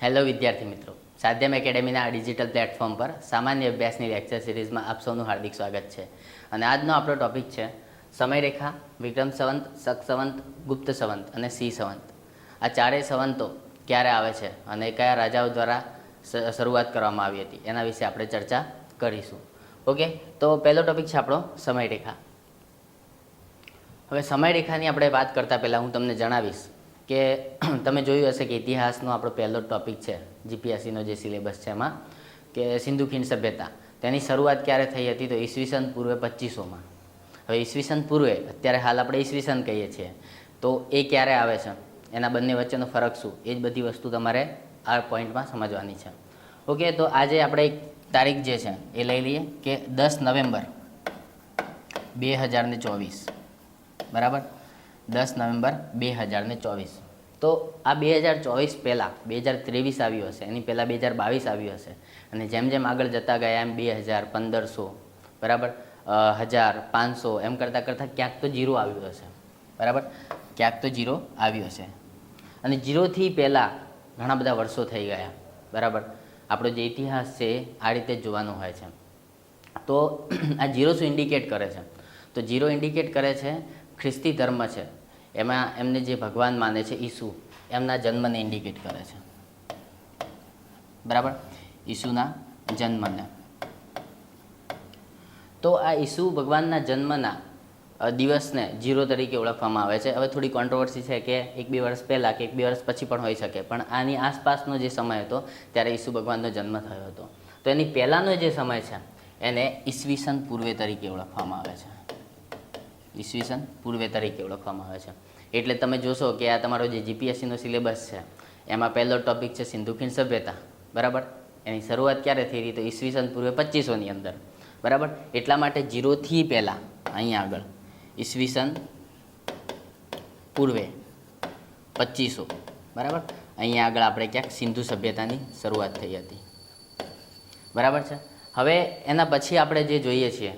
Hello વિદ્યાર્થી મિત્રો, સાધ્યમ એકેડેમીના આ ડિજિટલ પ્લેટફોર્મ પર સામાન્ય અભ્યાસની લેક્ચર સિરીઝમાં આપ સૌનું હાર્દિક સ્વાગત છે. અને આજનો આપણો ટોપિક છે સમયરેખા, વિક્રમ સંવંત, શક સંવંત, ગુપ્ત સંવંત અને સી સંવંત. આ ચારેય સંવંતો ક્યારે આવે છે અને કયા રાજાઓ દ્વારા શરૂઆત કરવામાં આવી હતી એના વિશે આપણે ચર્ચા કરીશું. ઓકે, તો પહેલો ટોપિક છે આપણો સમયરેખા. હવે સમયરેખાની આપણે વાત કરતાં પહેલાં હું તમને જણાવીશ કે તમે જોયું હશે કે ઇતિહાસનો આપણો પહેલો ટોપિક છે જીપીએસસીનો જે સિલેબસ છે એમાં કે સિંધુ ખીણ સભ્યતા. તેની શરૂઆત ક્યારે થઈ હતી? તો ઈસવીસન પૂર્વે 2500માં. હવે ઈસવીસન પૂર્વે અત્યારે હાલ આપણે ઈસવીસન કહીએ છીએ, તો એ ક્યારે આવે છે, એના બંને વચ્ચેનો ફરક શું, એ જ બધી વસ્તુ તમારે આ પોઈન્ટમાં સમજવાની છે. ઓકે, તો આજે આપણે એક તારીખ જે છે એ લઈ લઈએ કે 10 નવેમ્બર 2024. બરાબર, 10 નવેમ્બર 2024. તો આ 2024 પહેલાં 2023 આવ્યું હશે, એની પહેલાં 2022 આવ્યું હશે, અને જેમ જેમ આગળ જતા ગયા એમ 2000, 1500, બરાબર, 1000, 500 એમ કરતાં કરતાં ક્યાંક તો જીરો આવ્યું હશે. બરાબર, ક્યાંક તો જીરો આવ્યું હશે. અને જીરોથી પહેલાં ઘણા બધા વર્ષો થઈ ગયા. બરાબર, આપણો જે ઇતિહાસ છે આ રીતે જ જોવાનો હોય છે. તો આ જીરો શું ઇન્ડિકેટ કરે છે? તો જીરો ઇન્ડિકેટ કરે છે ખ્રિસ્તી ધર્મ છે એમાં એમને જે ભગવાન માને છે ઈસુ, એમના જન્મને ઇન્ડિકેટ કરે છે. બરાબર, ઈસુના જન્મને. તો આ ઈસુ ભગવાનના જન્મના દિવસને જીરો તરીકે ઓળખવામાં આવે છે. હવે થોડી કોન્ટ્રોવર્સી છે કે 1-2 વર્ષ પહેલાં કે 1-2 વર્ષ પછી પણ હોઈ શકે, પણ આની આસપાસનો જે સમય હતો ત્યારે ઈસુ ભગવાનનો જન્મ થયો હતો. તો એની પહેલાંનો જે સમય છે એને ઈસવીસન પૂર્વે તરીકે ઓળખવામાં આવે છે. ઈસવીસન પૂર્વે તરીકે ઓળખવામાં આવે છે. એટલે તમે જોશો કે આ તમારો જે જીપીએસસીનો સિલેબસ છે એમાં પહેલો ટોપિક છે સિંધુ ખીણ સભ્યતા. બરાબર, એની શરૂઆત ક્યારે થઈ હતી? તો ઈસવીસન પૂર્વે 2500ની અંદર. બરાબર, એટલા માટે જીરોથી પહેલાં અહીંયા આગળ ઈસવીસન પૂર્વે 2500. બરાબર, અહીંયા આગળ આપણે ક્યાંક સિંધુ સભ્યતાની શરૂઆત થઈ હતી. બરાબર છે. હવે એના પછી આપણે જે જોઈએ છીએ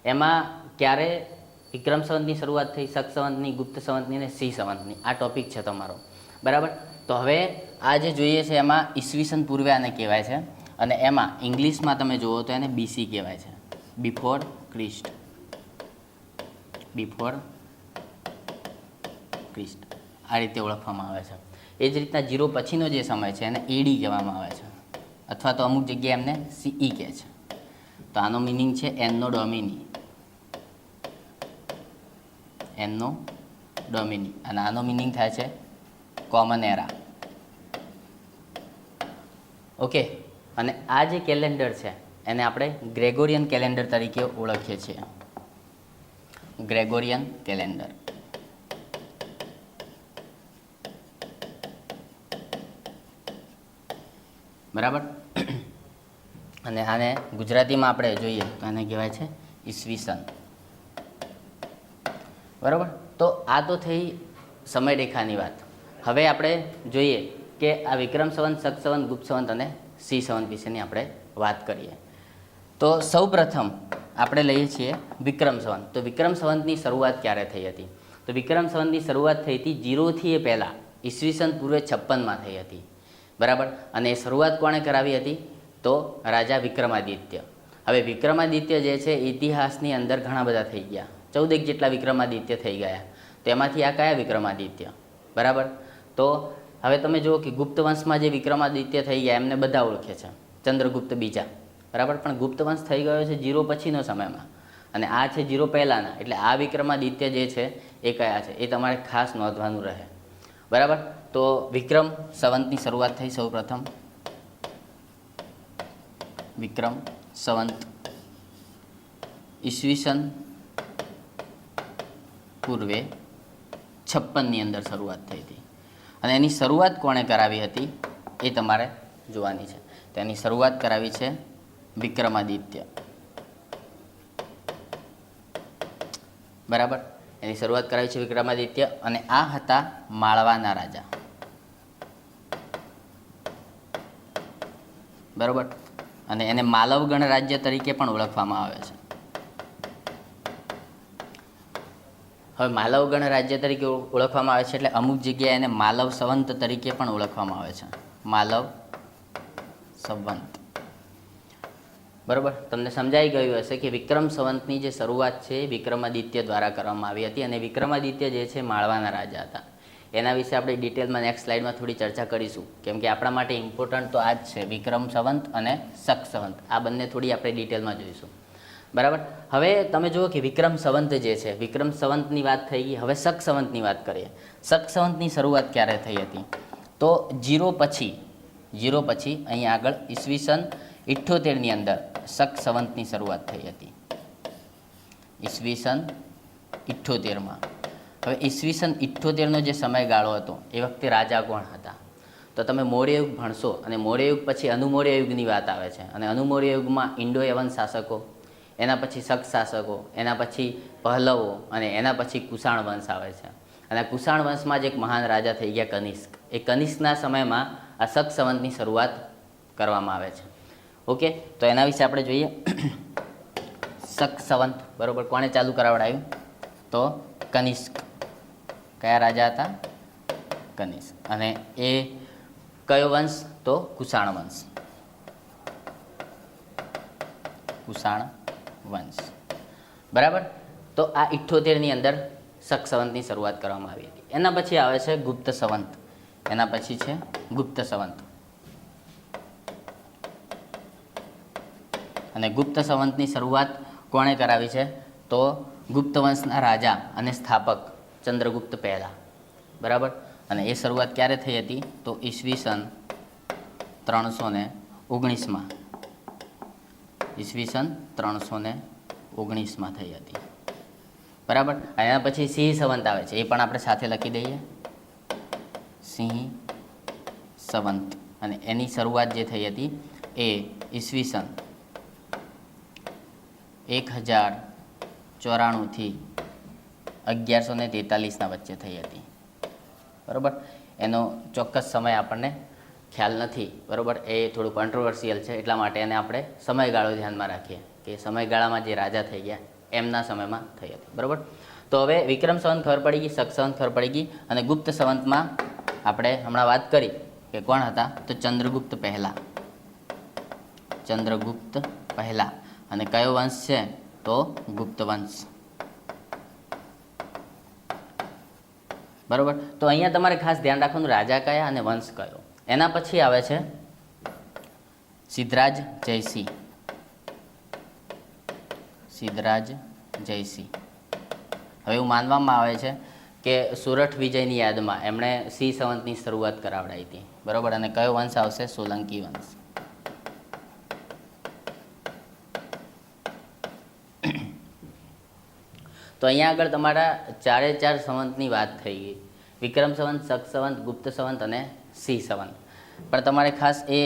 એમાં ક્યારે વિક્રમ સંવંતની શરૂઆત થઈ, શક સંવંતની, ગુપ્ત સંવંતની અને સી સંવંતની. આ ટોપિક છે તમારો. બરાબર, તો હવે આ જે જોઈએ છે એમાં ઈસવીસન પૂર્વે આને કહેવાય છે, અને એમાં ઇંગ્લિશમાં તમે જુઓ તો એને બીસી કહેવાય છે, બિફોર ક્રિસ્ટ. બિફોર ક્રિસ્ટ આ રીતે ઓળખવામાં આવે છે. એ જ રીતના જીરો પછીનો જે સમય છે એને એડી કહેવામાં આવે છે, અથવા તો અમુક જગ્યાએ એમને સીઈ કહે છે. તો આનો મિનિંગ છે એનો ડોમિની. એનો ડોમિની, અને આનો મિનિંગ થાય છે કોમન એરા. ઓકે, અને આ જે કેલેન્ડર છે એને આપણે ગ્રેગોરિયન કેલેન્ડર તરીકે ઓળખીએ છીએ. Gregorian calendar. બરાબર, અને આને ગુજરાતીમાં આપણે જોઈએ તો આને કહેવાય છે ઈસવીસન. બરાબર, તો આ તો થઈ સમયરેખાની વાત. હવે આપણે જોઈએ કે આ વિક્રમ સંવંત, શક સંવંત, ગુપ્ત સંવંત અને સી સંવંત વિશેની આપણે વાત કરીએ. તો સૌ પ્રથમ આપણે લઈએ છીએ વિક્રમ સંવંત. તો વિક્રમ સંવંતની શરૂઆત ક્યારે થઈ હતી? તો વિક્રમ સંવંતની શરૂઆત થઈ હતી જીરોથી એ પહેલાં ઈસવીસન પૂર્વે 56માં થઈ હતી. બરાબર, અને એ શરૂઆત કોણે કરાવી હતી? તો રાજા વિક્રમાદિત્ય. હવે વિક્રમાદિત્ય જે છે ઇતિહાસની અંદર ઘણા બધા થઈ ગયા, 14 જેટલા વિક્રમાદિત્ય થઈ ગયા. તો એમાંથી આ કયા વિક્રમાદિત્ય? બરાબર, તો હવે તમે જુઓ કે ગુપ્ત વંશમાં જે વિક્રમાદિત્ય થઈ ગયા એમને બધા ઓળખે છે, ચંદ્રગુપ્ત બીજા. બરાબર, પણ ગુપ્ત વંશ થઈ ગયો છે જીરો પછીનો સમયમાં, અને આ છે જીરો પહેલાંના. એટલે આ વિક્રમાદિત્ય જે છે એ કયા છે એ તમારે ખાસ નોંધવાનું રહે. બરાબર, તો વિક્રમ સંવંતની શરૂઆત થઈ સૌ પ્રથમ વિક્રમ સંવંત ઈસવીસન પૂર્વે 56ની અંદર શરૂઆત થઈ હતી. અને એની શરૂઆત કોણે કરાવી હતી એ તમારે જોવાની છે. તેની શરૂઆત કરાવી છે વિક્રમાદિત્ય. બરાબર, એની શરૂઆત કરાવી છે વિક્રમાદિત્ય, અને આ હતા માળવાના રાજા. બરાબર, અને એને માલવગણ રાજ્ય તરીકે પણ ઓળખવામાં આવે છે. હવે માલવગણ રાજ્ય તરીકે ઓળખવામાં આવે છે એટલે અમુક જગ્યાએ એને માલવ સંવંત તરીકે પણ ઓળખવામાં આવે છે. માલવ સંવંત. બરાબર, તમને સમજાઈ ગયું હશે કે વિક્રમ સંવંતની જે શરૂઆત છે એ વિક્રમાદિત્ય દ્વારા કરવામાં આવી હતી અને વિક્રમાદિત્ય જે છે માળવાના રાજા હતા. એના વિશે આપણે ડિટેલમાં નેક્સ્ટ સ્લાઇડમાં થોડી ચર્ચા કરીશું, કેમ કે આપણા માટે ઇમ્પોર્ટન્ટ તો આ જ છે, વિક્રમ સંવંત અને શક સંવંત. આ બંને થોડી આપણે ડિટેલમાં જોઈશું. બરાબર, હવે તમે જુઓ કે વિક્રમ સંવંત જે છે, વિક્રમ સંવંતની વાત થઈ ગઈ. હવે શક સંવંતની વાત કરીએ. શક સંવંતની શરૂઆત ક્યારે થઈ હતી? તો 0 પછી અહીંયા આગળ ઈસવીસન 78ની અંદર શક સંવંતની શરૂઆત થઈ હતી. ઈસવીસન 78માં. હવે ઈસવીસન 78નો જે સમયગાળો હતો એ વખતે રાજા કોણ હતા? તો તમે મૌર્ય યુગ ભણશો અને મૌર્ય યુગ પછી અનુમૌર્ય યુગની વાત આવે છે અને અનુમૌર્ય યુગમાં ઇન્ડો યવન શાસકો, એના પછી શક શાસકો, એના પછી પહલવો અને એના પછી કુષાણ વંશ આવે છે. અને કુષાણ વંશમાં જ એક મહાન રાજા થઈ ગયા કનિષ્ક. એ કનિષ્કના સમયમાં આ શક સંવંતની શરૂઆત કરવામાં આવે છે. ઓકે, તો એના વિશે આપણે જોઈએ. શક સંવંત બરાબર કોણે ચાલુ કરાવડાવ્યું? તો કનિષ્ક. કયા રાજા હતા? કનિષ્ક. અને એ કયો વંશ? તો કુષાણ વંશ. કુષાણ વંશ. બરાબર, તો આ 78ની અંદર શક સંવંતની શરૂઆત કરવામાં આવી હતી. એના પછી આવે છે ગુપ્ત સંવંત. એના પછી છે ગુપ્ત સંવંત. અને ગુપ્ત સંવંતની શરૂઆત કોણે કરાવી છે? તો ગુપ્ત વંશના રાજા અને સ્થાપક ચંદ્રગુપ્ત પહેલા. બરાબર, અને એ શરૂઆત ક્યારે થઈ હતી? તો ઈસવીસન 319માં. ઈસવીસન 319માં થઈ હતી. બરાબર, એના પછી સિંહ સંવંત આવે છે, એ પણ આપણે સાથે લખી દઈએ. સિંહ સંવંત. અને એની શરૂઆત જે થઈ હતી એ ઈસવીસન 1094થી 1143ના વચ્ચે થઈ હતી. બરાબર, એનો ચોક્કસ સમય આપણને ખ્યાલ નથી. બરાબર, એ થોડું કોન્ટ્રોવર્સિયલ છે, એટલા માટે એને આપણે સમયગાળો ધ્યાનમાં રાખીએ કે સમયગાળામાં જે રાજા થઈ ગયા એમના સમયમાં થઈ હતી. બરાબર, તો હવે વિક્રમ સંવંત ખબર પડી ગઈ, શક સંવંત ખબર પડી ગઈ. અને ગુપ્ત સંવંતમાં આપણે હમણાં વાત કરી કે કોણ હતા? તો ચંદ્રગુપ્ત પહેલા. ચંદ્રગુપ્ત પહેલા. અને કયો વંશ છે? તો ગુપ્ત વંશ. બરાબર, તો અહીંયા તમારે ખાસ ધ્યાન રાખવાનું રાજા કયા અને વંશ કયો. એના પછી આવે છે સિદ્ધરાજ જયસિંહ. સિદ્ધરાજ જયસિંહ. હવે એવું માનવામાં આવે છે કે સુરઠ વિજયની યાદમાં એમણે સિંહ સંવંતની શરૂઆત કરાવડાવી હતી. બરાબર, અને કયો વંશ આવશે? સોલંકી વંશ. તો અહીંયા આગળ તમારા 4 સંવંતની વાત થઈ ગઈ. વિક્રમ સંવંત, શક સંવંત, ગુપ્ત સંવંત અને સિંહ સંવંત. પણ તમારે ખાસ એ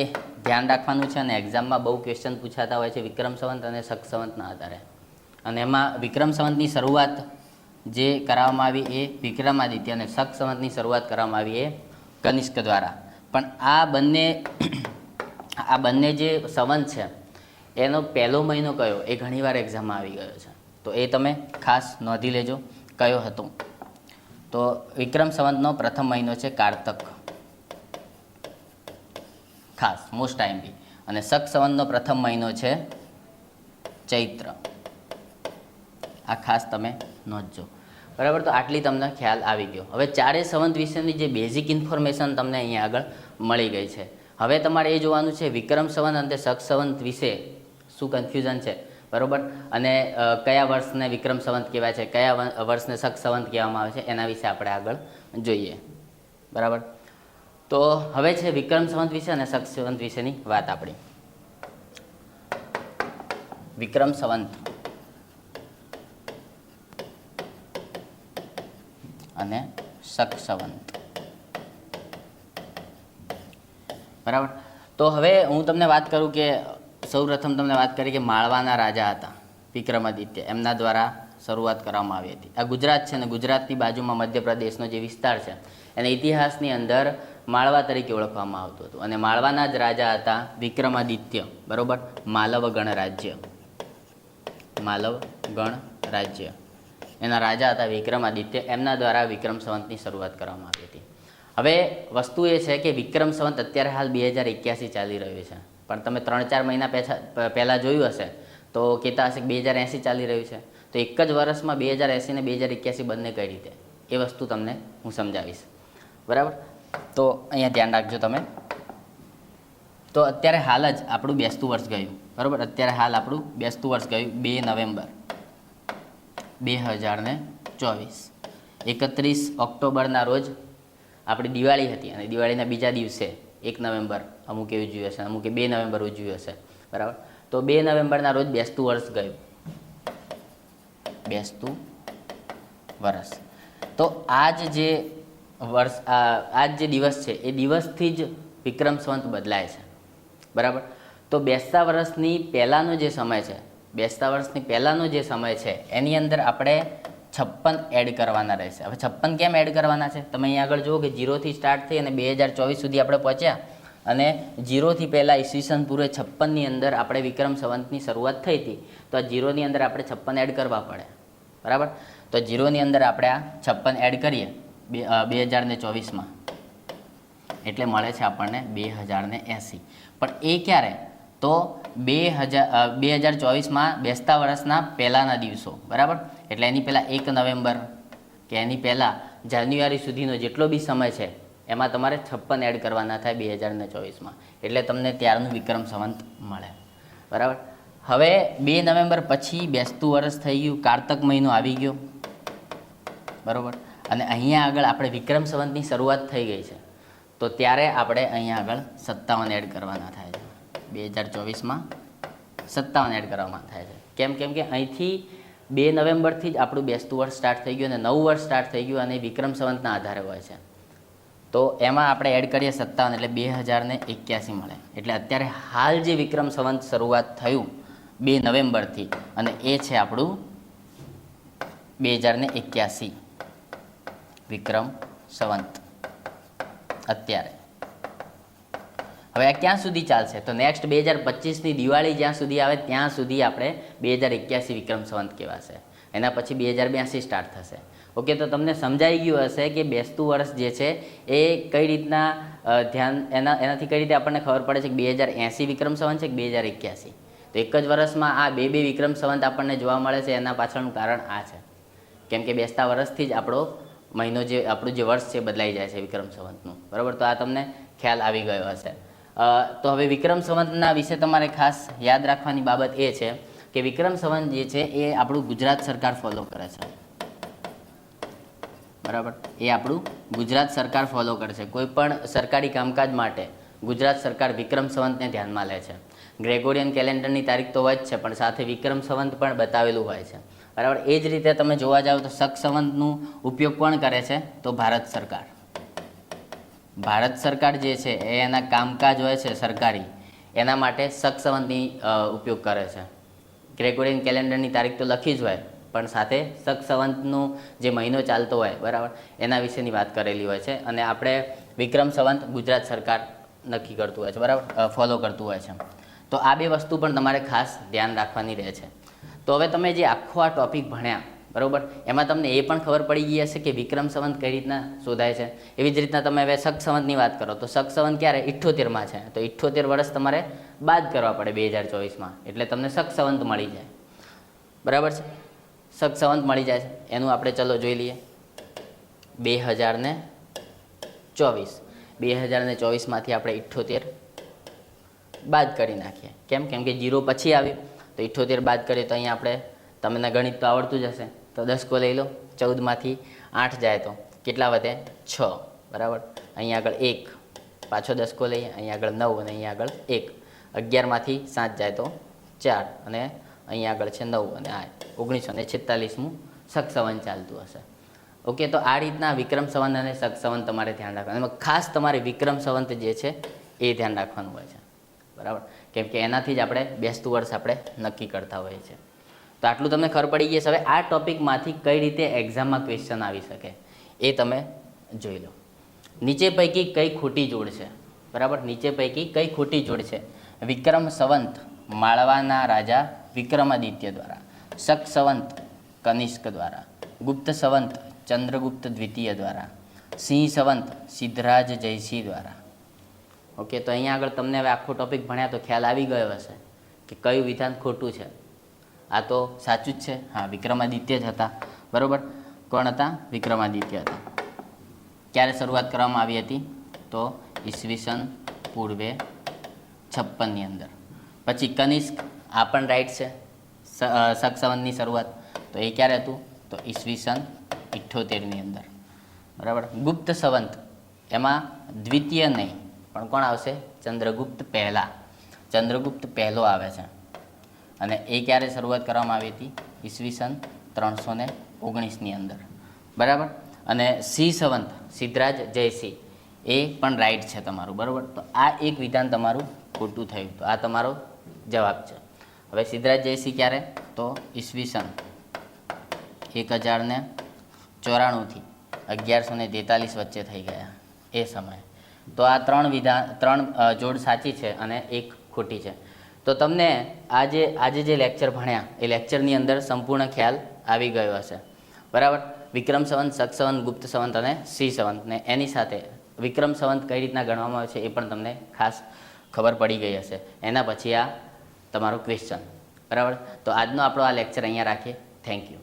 ધ્યાન રાખવાનું છે અને એક્ઝામમાં બહુ ક્વેશ્ચન પૂછાતા હોય છે વિક્રમ સંવંત અને શક સંવંતના આધારે. અને એમાં વિક્રમ સંવંતની શરૂઆત જે કરાવવામાં આવી એ વિક્રમાદિત્ય અને શક સંવંતની શરૂઆત કરવામાં આવી એ કનિષ્ક દ્વારા. પણ આ બંને જે સંવંત છે એનો પહેલો મહિનો કયો એ ઘણીવાર એક્ઝામમાં આવી ગયો છે, તો એ તમે ખાસ નોંધી લેજો કયો હતો. તો વિક્રમ સંવંતનો પ્રથમ મહિનો છે કારતક, ખાસ મોસ્ટ ટાઈમથી. અને શક સંવંતનો પ્રથમ મહિનો છે ચૈત્ર. આ ખાસ તમે નોંધજો. બરાબર, તો આટલી તમને ખ્યાલ આવી ગયો. હવે 4 સંવંત વિશેની જે બેઝિક ઇન્ફોર્મેશન તમને અહીંયા આગળ મળી ગઈ છે. હવે તમારે એ જોવાનું છે વિક્રમ સંવંત અને શક સંવંત વિશે શું કન્ફ્યુઝન છે. બરાબર, અને કયા વર્ષને વિક્રમ સંવંત કહેવાય છે, કયા વર્ષને શક સંવંત કહેવામાં આવે છે, એના વિશે આપણે આગળ જોઈએ. બરાબર, તો હવે છે વિક્રમ સંવંત વિશે અને શક સંવંત વિશેની વાત આપણી. વિક્રમ સંવંત અને શક સંવંત. બરાબર, તો હવે હું તમને વાત કરું કે સૌપ્રથમ તમને વાત કરી કે માળવાના રાજા હતા વિક્રમાદિત્ય, એમના દ્વારા શરૂઆત કરવામાં આવી હતી. આ ગુજરાત છે ને, ગુજરાતની બાજુમાં મધ્યપ્રદેશનો જે વિસ્તાર છે એને ઇતિહાસની અંદર માળવા તરીકે ઓળખવામાં આવતું હતું. અને માળવાના જ રાજા હતા વિક્રમાદિત્ય. બરાબર, માલવ ગણરાજ્ય. માલવ ગણરાજ્ય એના રાજા હતા વિક્રમાદિત્ય. એમના દ્વારા વિક્રમ સંવંતની શરૂઆત કરવામાં આવી હતી. હવે વસ્તુ એ છે કે વિક્રમ સંવંત અત્યારે હાલ 2081 ચાલી રહ્યું છે. પણ તમે 3-4 મહિના પહેલાં જોયું હશે તો કહેતા હશે કે 2080 ચાલી રહ્યું છે. તો એક જ વર્ષમાં 2080 ને 2081 બંને કઈ રીતે, એ વસ્તુ તમને હું સમજાવીશ. બરાબર, તો અહીંયા ધ્યાન રાખજો તમે. તો અત્યારે હાલ જ આપણું બેસતું વર્ષ ગયું. બરાબર, અત્યારે હાલ આપણું બેસતું વર્ષ ગયું 2 નવેમ્બર 2024. 31 ઓક્ટોબરના રોજ આપણી દિવાળી હતી અને દિવાળીના બીજા દિવસે 1 નવેમ્બર અમુકે ઉજવ્યું હશે, અમુકે 2 નવેમ્બર ઉજવ્યું હશે. બરાબર, તો 2 નવેમ્બરના રોજ બેસતું વર્ષ ગયું. બેસતું વર્ષ. તો આજ જે વર્ષ આજ જે દિવસ છે એ દિવસથી જ વિક્રમ સંવત બદલાય છે. બરાબર, તો બેસતા વર્ષની પહેલાંનો જે સમય છે, બેસતા વર્ષની પહેલાંનો જે સમય છે એની અંદર આપણે 56 એડ કરવાના રહેશે. હવે 56 કેમ એડ કરવાના છે? તમે અહીંયા આગળ જુઓ કે 0થી સ્ટાર્ટ થઈ અને 2024 સુધી આપણે પહોંચ્યા અને 0થી પહેલાં ઈસવીસન પૂર્વે 56ની અંદર આપણે વિક્રમ સંવતની શરૂઆત થઈ હતી. તો આ 0ની અંદર આપણે 56 એડ કરવા પડે. બરાબર, તો 0ની અંદર આપણે આ 56 એડ કરીએ 2024માં, એટલે મળે છે આપણને 2080. પણ એ ક્યારે? તો 2024માં બેસતા વર્ષના પહેલાંના દિવસો. બરાબર, એટલે એની પહેલાં 1 નવેમ્બર કે એની પહેલાં જાન્યુઆરી સુધીનો જેટલો બી સમય છે એમાં તમારે 56 એડ કરવાના થાય 2024માં, એટલે તમને ત્યારનું વિક્રમ સંવત મળે. બરાબર, હવે 2 નવેમ્બર પછી બેસતું વર્ષ થઈ ગયું, કારતક મહિનો આવી ગયો. બરાબર, અને અહીંયા આગળ આપણે વિક્રમ સંવતની શરૂઆત થઈ ગઈ છે. તો ત્યારે આપણે અહીંયા આગળ 57 એડ કરવાના થાય છે. 2024માં 57 એડ કરવામાં થાય છે. કેમ કે અહીંથી 2 નવેમ્બરથી જ આપણું બેસતું વર્ષ સ્ટાર્ટ થઈ ગયું અને નવું વર્ષ સ્ટાર્ટ થઈ ગયું અને વિક્રમ સંવતના આધારે હોય છે. તો એમાં આપણે એડ કરીએ 57 એટલે 2081 મળે. એટલે અત્યારે હાલ જે વિક્રમ સંવત શરૂઆત થયું 2 નવેમ્બરથી અને એ છે આપણું 2081 વિક્રમ સંવત અત્યારે. હવે આ ક્યાં સુધી ચાલશે? તો નેક્સ્ટ 2025ની દિવાળી જ્યાં સુધી આવે ત્યાં સુધી આપણે 2081 વિક્રમ સંવત કહેવાશે. એના પછી 2082 સ્ટાર્ટ થશે. ઓકે, તો તમને સમજાઈ ગયું હશે કે બેસતું વર્ષ જે છે એ કઈ રીતના એનાથી કઈ રીતે આપણને ખબર પડે છે કે 2080 વિક્રમ સંવત છે કે 2081. તો એક જ વર્ષમાં આ બે વિક્રમ સંવત આપણને જોવા મળે છે. એના પાછળનું કારણ આ છે, કેમ કે બેસતા વર્ષથી જ આપણો મહિનો જે આપણું જે વર્ષ છે બદલાઈ જાય છે વિક્રમ સંવતનું. બરાબર, તો આ તમને ખ્યાલ આવી ગયો હશે. તો હવે વિક્રમ સંવતના વિશે તમારે ખાસ યાદ રાખવાની બાબત એ છે કે વિક્રમ સંવત જે છે એ આપણું ગુજરાત સરકાર ફોલો કરે છે. બરાબર, એ આપણું ગુજરાત સરકાર ફોલો કરે છે. કોઈ પણ સરકારી કામકાજ માટે ગુજરાત સરકાર વિક્રમ સંવતને ધ્યાનમાં લે છે. ગ્રેગોરિયન કેલેન્ડરની તારીખ તો હોય જ છે, પણ સાથે વિક્રમ સંવત પણ બતાવેલું હોય છે. બરાબર, એ જ રીતે તમે જોવા જાઓ તો શક સંવતનું ઉપયોગ કોણ કરે છે? તો ભારત સરકાર. ભારત સરકાર જે છે એ એના કામકાજ હોય છે સરકારી, એના માટે શક સંવતની ઉપયોગ કરે છે. ગ્રેગોરિયન કેલેન્ડરની તારીખ તો લખી જ હોય, પણ સાથે શક સંવતનો જે મહિનો ચાલતો હોય, બરાબર, એના વિશેની વાત કરેલી હોય છે. અને આપણે વિક્રમ સંવત ગુજરાત સરકાર નક્કી કરતું હોય છે, બરાબર, ફોલો કરતું હોય છે. તો આ બે વસ્તુ પણ તમારે ખાસ ધ્યાન રાખવાની રહે છે. તો હવે તમે જે આખો આ ટોપિક ભણ્યા, બરાબર, એમાં તમને એ પણ ખબર પડી ગઈ હશે કે વિક્રમ સંવત કઈ રીતના શોધાય છે. એવી જ રીતના તમે હવે શક સંવતની વાત કરો તો શક સંવત ક્યારે? 78માં છે. તો 78 વર્ષ તમારે બાદ કરવા પડે 2024માં, એટલે તમને શક સંવત મળી જાય. બરાબર છે, શક સંવત મળી જાય છે. એનું આપણે ચલો જોઈ લઈએ. 2024 2024માંથી આપણે 78 બાદ કરી નાખીએ. કેમ કે 0 પછી આવ્યું, તો 78 બાદ કરીએ તો અહીંયા આપણે, તમને ગણિત તો આવડતું જ હશે, તો 10 લઈ લો. 14માંથી 8 જાય તો કેટલા વધે? 6. બરાબર, અહીંયા આગળ 1, પાછો 10 લઈએ, અહીંયા આગળ 9 અને અહીંયા આગળ 1. 11માંથી 7 જાય તો 4 અને અહીંયા આગળ છે 9 અને 1946મું શક સંવત ચાલતું હશે. ઓકે, તો આ રીતના વિક્રમ સંવત અને શક સંવત તમારે ધ્યાન રાખવાનું. એમાં ખાસ તમારે વિક્રમ સંવત જે છે એ ધ્યાન રાખવાનું હોય છે. બરાબર, કેમ કે એનાથી જ આપણે બેસતું વર્ષ આપણે નક્કી કરતા હોઈએ છીએ. તો આટલું તમને ખબર પડી ગઈ છે. હવે આ ટોપિકમાંથી કઈ રીતે એક્ઝામમાં ક્વેશ્ચન આવી શકે એ તમે જોઈ લો. નીચે પૈકી કઈ ખોટી જોડ છે? બરાબર, નીચે પૈકી કઈ ખોટી જોડ છે? વિક્રમ સંવત માળવાના રાજા વિક્રમાદિત્ય દ્વારા, શક સંવત કનિષ્ક દ્વારા, ગુપ્ત સંવત ચંદ્રગુપ્ત દ્વિતીય દ્વારા, સિંહ સંવત સિદ્ધરાજ જયસિંહ દ્વારા. ઓકે, તો અહીંયા આગળ તમને હવે આખો ટોપિક ભણ્યા તો ખ્યાલ આવી ગયો હશે કે કયું વિધાન ખોટું છે. આ તો સાચું જ છે. હા, વિક્રમાદિત્ય જ હતા. બરાબર. કોણ હતા? વિક્રમાદિત્ય હતા. ક્યારે શરૂઆત કરવામાં આવી હતી? તો ઈસવીસન પૂર્વે 56ની અંદર. પછી કનિષ્ક, આ પણ રાઈટ છે. શક સંવતની શરૂઆત, તો એ ક્યારે હતું? તો ઈસવીસન 78ની અંદર. બરાબર. ગુપ્ત સંવત, એમાં દ્વિતીય નહીં પણ કોણ આવશે? ચંદ્રગુપ્ત પહેલા. ચંદ્રગુપ્ત પહેલો આવે છે. અને એ ક્યારે શરૂઆત કરવામાં આવી હતી? ઈસવીસન 319ની અંદર. બરાબર. અને સી સંવત, સિદ્ધરાજ જયસિંહ, એ પણ રાઈટ છે તમારું. બરાબર. તો આ એક વિધાન તમારું ખોટું થયું. તો આ તમારો જવાબ છે. હવે સિદ્ધરાજ જયસિંહ ક્યારે? તો ઈસવીસન 1094થી 1143 વચ્ચે થઈ ગયા એ સમયે. તો આ ત્રણ જોડ સાચી છે અને એક ખોટી છે. તો તમને આજે જે લેક્ચર ભણ્યા એ લેક્ચરની અંદર સંપૂર્ણ ખ્યાલ આવી ગયો હશે. બરાબર. વિક્રમ સંવત, શક સંવત, ગુપ્ત સંવત અને સી સંવત, ને એની સાથે વિક્રમ સંવત કઈ રીતના ગણવામાં આવે છે એ પણ તમને ખાસ ખબર પડી ગઈ હશે. એના પછી આ તમારો ક્વેશ્ચન. બરાબર. તો આજનો આપણો આ લેક્ચર અહીંયા રાખીએ. Thank you.